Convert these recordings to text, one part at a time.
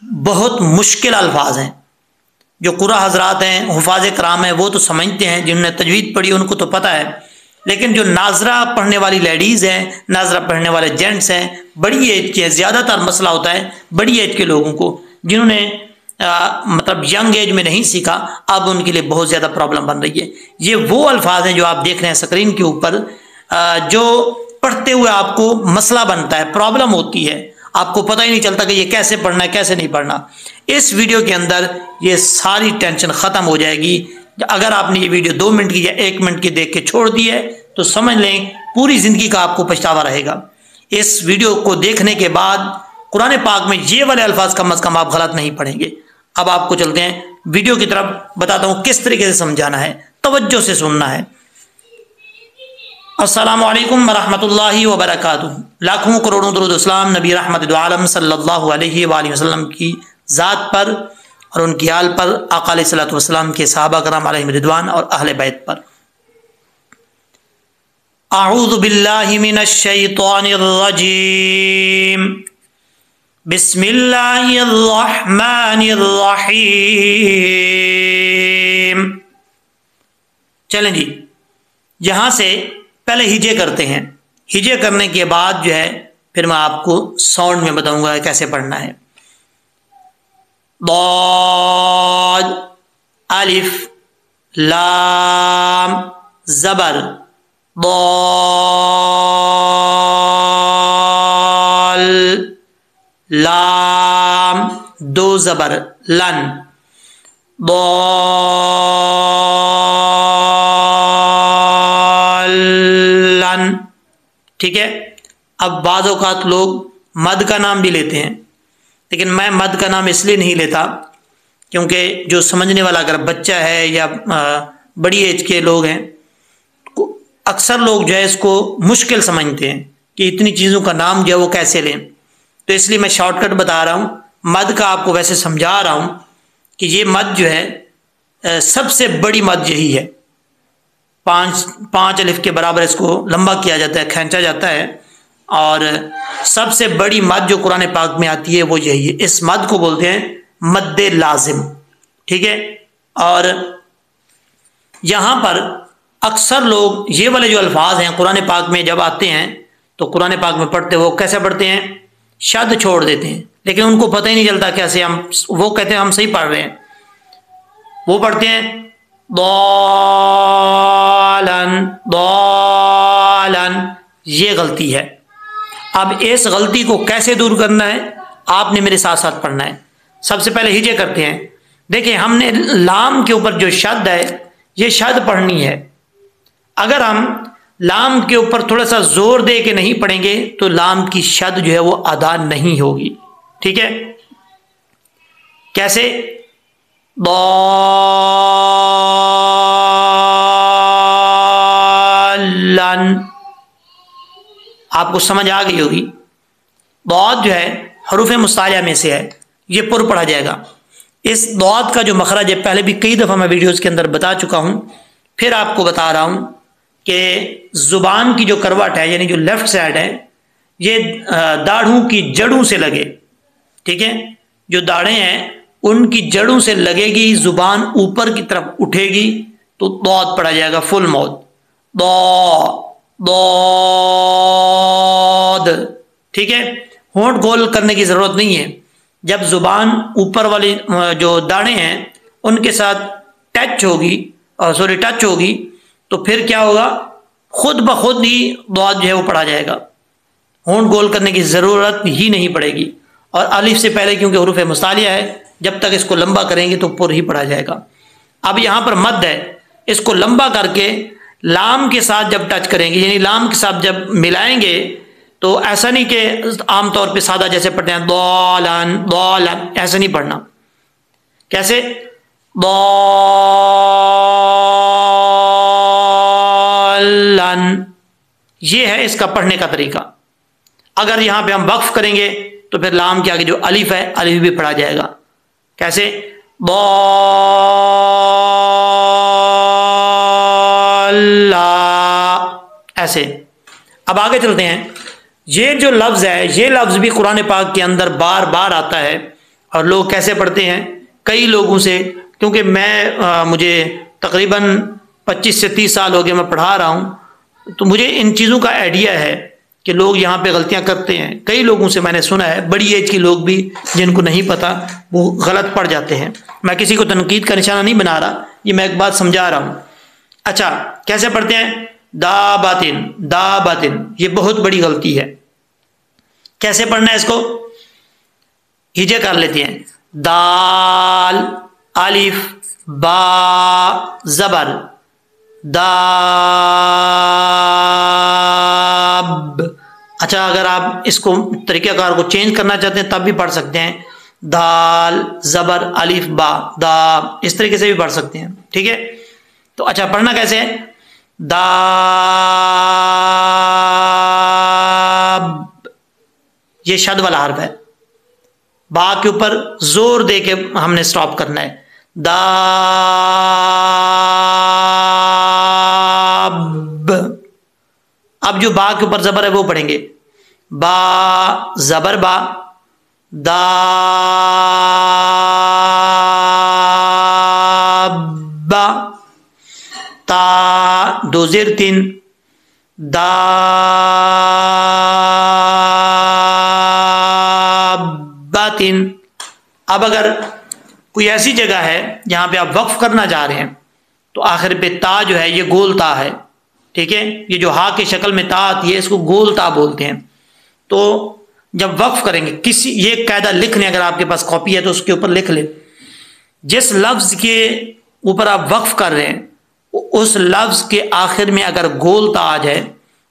بہت مشکل الفاظ ہیں. جو قرآن حضرات ہیں، حفاظ کرام ہیں، وہ تو سمجھتے ہیں، جنہوں نے تجوید پڑھی ان کو تو پتہ ہے. لیکن جو ناظرہ پڑھنے والی لیڈیز ہیں، ناظرہ پڑھنے والے جینٹس ہیں، بڑی ایج کے، زیادہ تر مسئلہ ہوتا ہے بڑی ایج کے لوگوں کو، جنہوں نے مطلب ینگ ایج میں نہیں سیکھا، اب ان کے لیے بہت زیادہ پرابلم بن رہی ہے. یہ وہ الفاظ ہیں جو آپ دیکھ رہے ہیں اسکرین کے اوپر، جو پڑھتے ہوئے آپ کو مسئلہ بنتا ہے، پرابلم ہوتی ہے، آپ کو پتہ ہی نہیں چلتا کہ یہ کیسے پڑھنا ہے کیسے نہیں پڑھنا. اس ویڈیو کے اندر یہ ساری ٹینشن ختم ہو جائے گی. اگر آپ نے یہ ویڈیو 2 منٹ کی یا 1 منٹ کی دیکھ کے چھوڑ دی ہے تو سمجھ لیں پوری زندگی کا آپ کو پچھتاوا رہے گا. اس ویڈیو کو دیکھنے کے بعد قرآن پاک میں یہ والے الفاظ کم از کم آپ غلط نہیں پڑھیں گے. اب آپ کو چلتے ہیں ویڈیو کی طرف، بتاتا ہوں کس طریقے سے سمجھانا ہے، توجہ سے سننا ہے. السلام علیکم ورحمۃ اللہ وبرکاتہ. لاکھوں کروڑوں درود اسلام نبی رحمت دو عالم صلی اللہ علیہ وآلہ وسلم کی ذات پر اور ان کی آل پر، آقا علیہ الصلوۃ والسلام کے صحابہ کرام علیہم رضوان اور اہل بیت پر. اعوذ باللہ من الشیطان الرجیم، بسم اللہ الرحمن الرحیم. چلیں جی، یہاں سے پہلے ہجے کرتے ہیں. ہجے کرنے کے بعد جو ہے پھر میں آپ کو ساؤنڈ میں بتاؤں گا کیسے پڑھنا ہے. ضاد، الف، لام، زبر، ضال، لام، 2 زبر، لن، ضالن. ٹھیک ہے. اب بعض اوقات لوگ مد کا نام بھی لیتے ہیں، لیکن میں مد کا نام اس لیے نہیں لیتا کیونکہ جو سمجھنے والا اگر بچہ ہے یا بڑی ایج کے لوگ ہیں، اکثر لوگ جو ہے اس کو مشکل سمجھتے ہیں کہ اتنی چیزوں کا نام جو ہے وہ کیسے لیں. تو اس لیے میں شارٹ کٹ بتا رہا ہوں. مد کا آپ کو ویسے سمجھا رہا ہوں کہ یہ مد جو ہے سب سے بڑی مد یہی ہے. 5 الف کے برابر اس کو لمبا کیا جاتا ہے، کھینچا جاتا ہے، اور سب سے بڑی مد جو قرآن پاک میں آتی ہے وہ یہی ہے. اس مد کو بولتے ہیں مد لازم. ٹھیک ہے. اور یہاں پر اکثر لوگ یہ والے جو الفاظ ہیں قرآن پاک میں جب آتے ہیں تو قرآن پاک میں پڑھتے وہ کیسے پڑھتے ہیں؟ شد چھوڑ دیتے ہیں، لیکن ان کو پتہ ہی نہیں چلتا کیسے. وہ کہتے ہیں ہم صحیح پڑھ رہے ہیں، وہ پڑھتے ہیں ضالن ضالن. یہ غلطی ہے. اب اس غلطی کو کیسے دور کرنا ہے؟ آپ نے میرے ساتھ ساتھ پڑھنا ہے. سب سے پہلے ہجے کرتے ہیں. دیکھیں ہم نے لام کے اوپر جو شد ہے یہ شد پڑھنی ہے. اگر ہم لام کے اوپر تھوڑا سا زور دے کے نہیں پڑھیں گے تو لام کی شد جو ہے وہ ادا نہیں ہوگی. ٹھیک ہے. کیسے؟ ضالن. آپ کو سمجھ آ گئی ہوگی. ضاد جو ہے حروف مستعلیہ میں سے ہے، یہ پر پڑھا جائے گا. اس ضاد کا جو مخرج ہے پہلے بھی کئی دفعہ میں ویڈیوز کے اندر بتا چکا ہوں، پھر آپ کو بتا رہا ہوں کہ زبان کی جو کروٹ ہے یعنی جو لیفٹ سائڈ ہے یہ داڑھوں کی جڑوں سے لگے. ٹھیک ہے. جو داڑھیں ہیں ان کی جڑوں سے لگے گی، زبان اوپر کی طرف اٹھے گی تو ضاد پڑھا جائے گا فل ماؤتھ. ضاد. ٹھیک ہے. ہونٹ گول کرنے کی ضرورت نہیں ہے. جب زبان اوپر والی جو داڑھیں ہیں ان کے ساتھ ٹچ ہوگی تو پھر کیا ہوگا؟ خود بخود ہی ضاد جو ہے وہ پڑھا جائے گا. ہونٹ گول کرنے کی ضرورت ہی نہیں پڑے گی. اور الف سے پہلے کیونکہ حروف مستعلیہ ہے، جب تک اس کو لمبا کریں گے تو پر ہی پڑھا جائے گا. اب یہاں پر مد ہے، اس کو لمبا کر کے لام کے ساتھ جب ٹچ کریں گے یعنی لام کے ساتھ جب ملائیں گے تو ایسا نہیں کہ عام طور پہ سادہ جیسے پڑھتے ہیں ضالن ضالن، ایسا نہیں پڑھنا. کیسے؟ ضالن. یہ ہے اس کا پڑھنے کا طریقہ. اگر یہاں پہ ہم وقف کریں گے تو پھر لام کے آگے جو الف ہے الف بھی پڑھا جائے گا. کیسے؟ ایسے. اب آگے چلتے ہیں. یہ جو لفظ ہے یہ لفظ بھی قرآن پاک کے اندر بار بار آتا ہے اور لوگ کیسے پڑھتے ہیں؟ کئی لوگوں سے، کیونکہ مجھے تقریباً 25 سے 30 سال ہو گئے میں پڑھا رہا ہوں، تو مجھے ان چیزوں کا آئیڈیا ہے کہ لوگ یہاں پہ غلطیاں کرتے ہیں. کئی لوگوں سے میں نے سنا ہے، بڑی ایج کے لوگ بھی جن کو نہیں پتا وہ غلط پڑھ جاتے ہیں. میں کسی کو تنقید کا نشانہ نہیں بنا رہا، یہ میں ایک بات سمجھا رہا ہوں. اچھا، کیسے پڑھتے ہیں؟ دا باطن، دا باطن، یہ بہت بڑی غلطی ہے. کیسے پڑھنا ہے اس کو؟ ہجے کر لیتے ہیں. دال الف با زبر داب. اچھا، اگر آپ اس کو طریقہ کار کو چینج کرنا چاہتے ہیں تب بھی پڑھ سکتے ہیں. دال زبر الف با دا، اس طریقے سے بھی پڑھ سکتے ہیں. ٹھیک ہے، تو اچھا پڑھنا کیسے ہے؟ داب، یہ شد والا حرف ہے، با کے اوپر زور دے کے ہم نے سٹاپ کرنا ہے. داب. اب جو با کے اوپر زبر ہے وہ پڑھیں گے. با زبر با، داب. تا دو زیر تین، داباتن. اب اگر کوئی ایسی جگہ ہے جہاں پہ آپ وقف کرنا چاہ رہے ہیں تو آخر پہ تا جو ہے یہ گول تا ہے. ٹھیک ہے، یہ جو ہا کی شکل میں تا آتی ہے اس کو گول تا بولتے ہیں. تو جب وقف کریں گے کسی، یہ قاعدہ لکھ لیں، اگر آپ کے پاس کاپی ہے تو اس کے اوپر لکھ لیں. جس لفظ کے اوپر آپ وقف کر رہے ہیں اس لفظ کے آخر میں اگر گول تا آ جائے،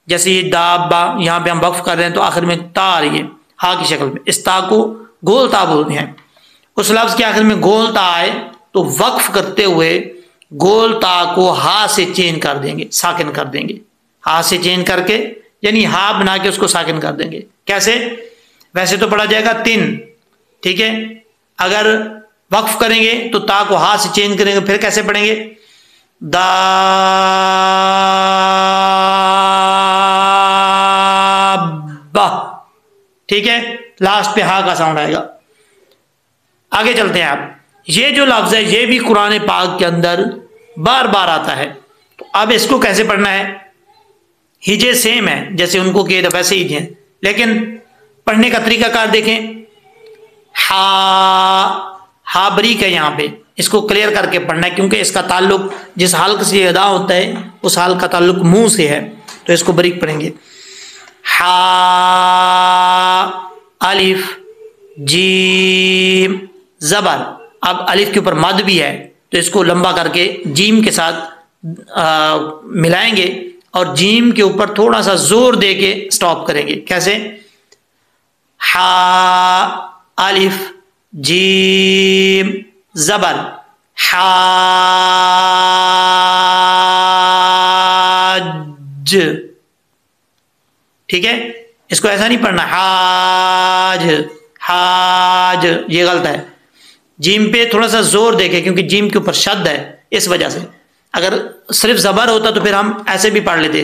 جیسے یہ دابا، یہاں پہ ہم وقف کر رہے ہیں تو آخر میں تا آ رہی ہے ہا کی شکل میں، اس تا کو گول تا بولتے ہیں. اس لفظ کے آخر میں گول تا آئے تو وقف کرتے ہوئے گول تا کو ہا سے چینج کر دیں گے، ساکن کر دیں گے. ہا سے چینج کر کے، یعنی ہا بنا کے اس کو ساکن کر دیں گے. کیسے؟ ویسے تو پڑھا جائے گا تن، ٹھیک ہے، اگر وقف کریں گے تو تا کو ہا سے چینج کریں گے. پھر کیسے پڑھیں گے؟ دابا. ٹھیک ہے، لاسٹ پہ ہا کا ساؤنڈ آئے گا. آگے چلتے ہیں. آپ یہ جو لفظ ہے یہ بھی قرآن پاک کے اندر بار بار آتا ہے. تو اب اس کو کیسے پڑھنا ہے؟ ہجے سیم ہے جیسے ان کو کہے تھے ویسے ہی ہیں، لیکن پڑھنے کا طریقہ کار دیکھیں. ہا بریک ہے یہاں پہ، اس کو کلیئر کر کے پڑھنا ہے کیونکہ اس کا تعلق جس حلق سے ادا ہوتا ہے اس حلق کا تعلق منہ سے ہے، تو اس کو بریک پڑھیں گے. ہا الف جیم زبر. اب الف کے اوپر مد بھی ہے تو اس کو لمبا کر کے جیم کے ساتھ ملائیں گے اور جیم کے اوپر تھوڑا سا زور دے کے سٹاپ کریں گے. کیسے؟ ہا الف جیم زبر حاج. ٹھیک ہے، اس کو ایسا نہیں پڑھنا حاج حاج، یہ غلط ہے. جیم پہ تھوڑا سا زور دے کے، کیونکہ جیم کے اوپر شد ہے اس وجہ سے. اگر صرف زبر ہوتا تو پھر ہم ایسے بھی پڑھ لیتے،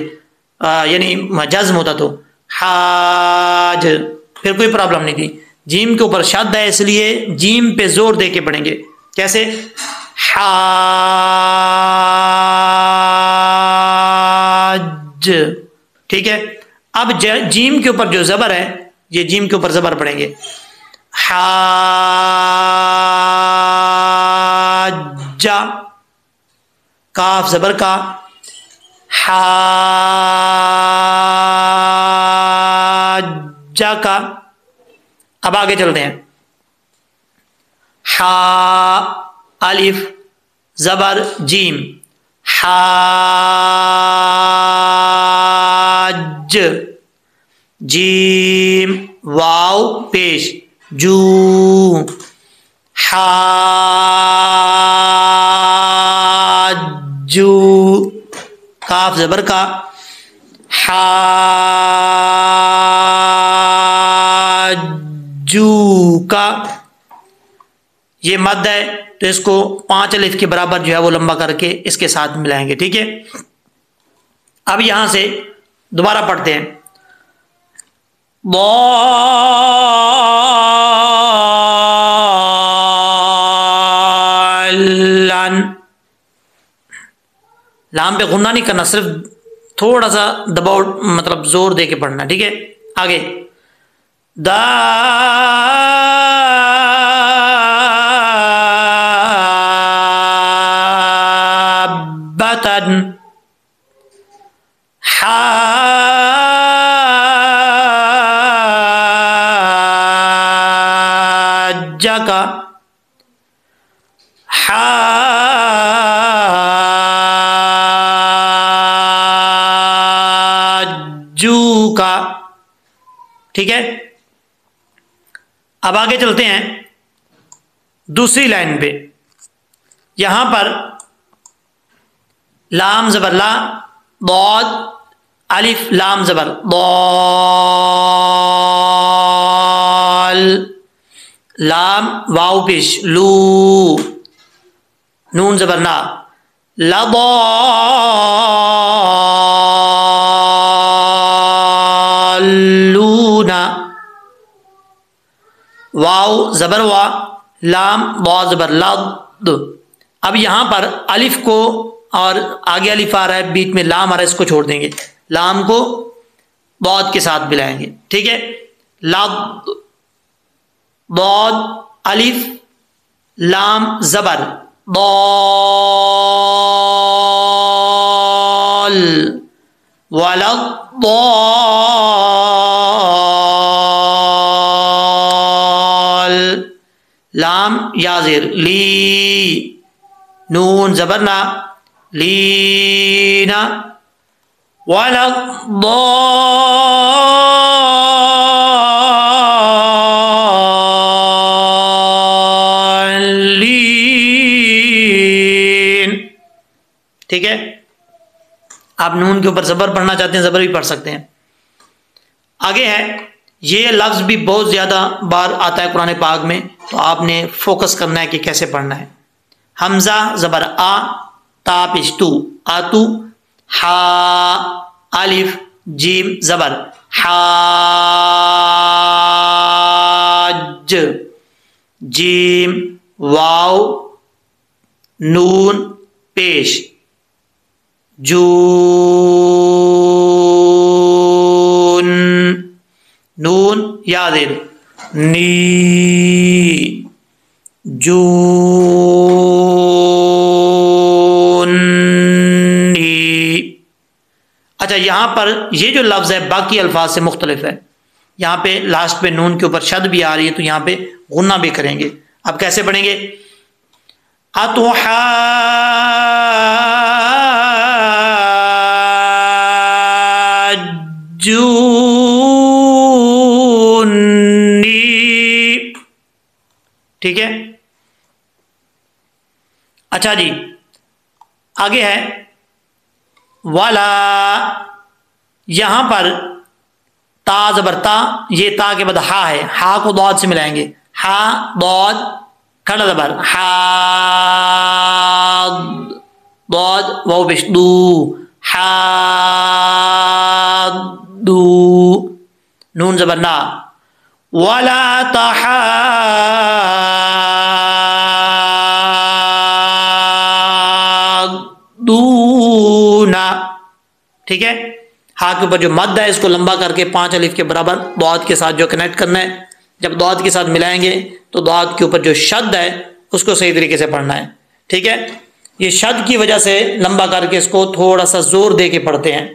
یعنی جزم ہوتا تو حاج، پھر کوئی پرابلم نہیں تھی. جیم کے اوپر شد ہے اس لیے جیم پہ زور دے کے پڑھیں گے. کیسے؟ حاج. ٹھیک ہے، اب جیم کے اوپر جو زبر ہے یہ جیم کے اوپر زبر پڑھیں گے. حاجہ، کاف زبر کا، حاجہ کا. اب آگے چلتے ہیں. ہا الف زبر جیم حاج. جیم واو پیش جو حاجو. کاف زبر کا، حاجو کا. یہ مد ہے تو اس کو 5 الف کے برابر جو ہے وہ لمبا کر کے اس کے ساتھ ملائیں گے. ٹھیک ہے، اب یہاں سے دوبارہ پڑھتے ہیں. لن، لام پہ غنہ نہیں کرنا، صرف تھوڑا سا دباؤ مطلب زور دے کے پڑھنا، ٹھیک ہے. آگے دابتن، حاجک، حاجوکا، ٹھیک ہے. اب آگے چلتے ہیں دوسری لائن پہ. یہاں پر لام زبر لا، ضاد، الف لام زبر ضال، لام واو پیش لو، نون زبر نا لضالون، واو زبر وا، لام وا زبر لض. اب یہاں پر الف کو اور آگے الف آ رہا ہے، بیچ میں لام آ رہا ہے، اس کو چھوڑ دیں گے، لام کو ضاد کے ساتھ ملائیں گے، ٹھیک ہے. لض، ضاد، الف لام زبر ضال، ولضال، لام یا زیر لی، نون زبر نا لینا، ولضالین، ٹھیک ہے. آپ نون کے اوپر زبر پڑھنا چاہتے ہیں زبر بھی پڑھ سکتے ہیں. آگے ہے، یہ لفظ بھی بہت زیادہ بار آتا ہے قرآن پاک میں، تو آپ نے فوکس کرنا ہے کہ کیسے پڑھنا ہے. حمزہ زبر آ، تا پیش تو، آتو، ہا الف جیم زبر حاج، جیم واو نون پیش جون، نون یا زیر نی، جونی. اچھا یہاں پر یہ جو لفظ ہے باقی الفاظ سے مختلف ہے. یہاں پہ لاسٹ پہ نون کے اوپر شد بھی آ رہی ہے، تو یہاں پہ غنہ بھی کریں گے. اب کیسے پڑھیں گے؟ اتحاجونی، ٹھیک ہے. اچھا جی آگے ہے والا. یہاں پر تا زبر تا، یہ تا کے بعد ہا ہے، ہا کو ضاد سے ملائیں گے، ہا ضاد کھڑا زبر حاد، ضاد واو پیش دو، حادو، نون زبر نا، ولا تحاضون، ٹھیک ہے. ہا کے اوپر جو مد ہے اس کو لمبا کر کے 5 الف کے برابر ضاد کے ساتھ جو کنیکٹ کرنا ہے. جب ضاد کے ساتھ ملائیں گے تو ضاد کے اوپر جو شد ہے اس کو صحیح طریقے سے پڑھنا ہے، ٹھیک ہے. یہ شد کی وجہ سے لمبا کر کے اس کو تھوڑا سا زور دے کے پڑھتے ہیں.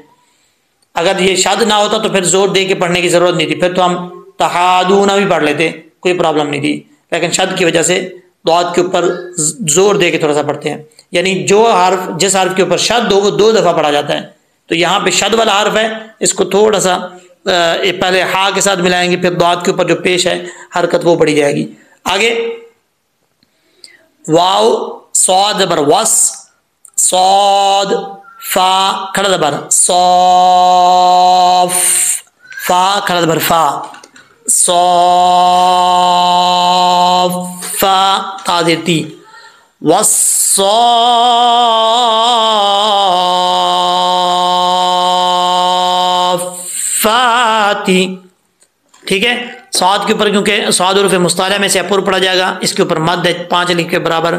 اگر یہ شد نہ ہوتا تو پھر زور دے کے پڑھنے کی ضرورت نہیں تھی، پھر تو ہم تحادون بھی پڑھ لیتے، کوئی پرابلم نہیں تھی. لیکن شد کی وجہ سے ضاد کے اوپر زور دے کے تھوڑا سا پڑھتے ہیں. یعنی جو حرف جس حرف کے اوپر شد ہو وہ 2 دفعہ پڑھا جاتا ہے. تو یہاں پہ شد والا حرف ہے، اس کو تھوڑا سا پہلے ہا کے ساتھ ملائیں گے، پھر ضاد کے اوپر جو پیش ہے حرکت وہ پڑھی جائے گی. آگے واو صاد زبر وس، صاد فا کھڑا زبر صاف، فا کھڑا زبر فا صافا، تا زیر تی، والصافاتی، ٹھیک ہے. صاد کے اوپر کیونکہ صاد حروف مستعلیٰ میں سے اپر پڑا جائے گا، اس کے اوپر مد ہے 5 الف کے برابر،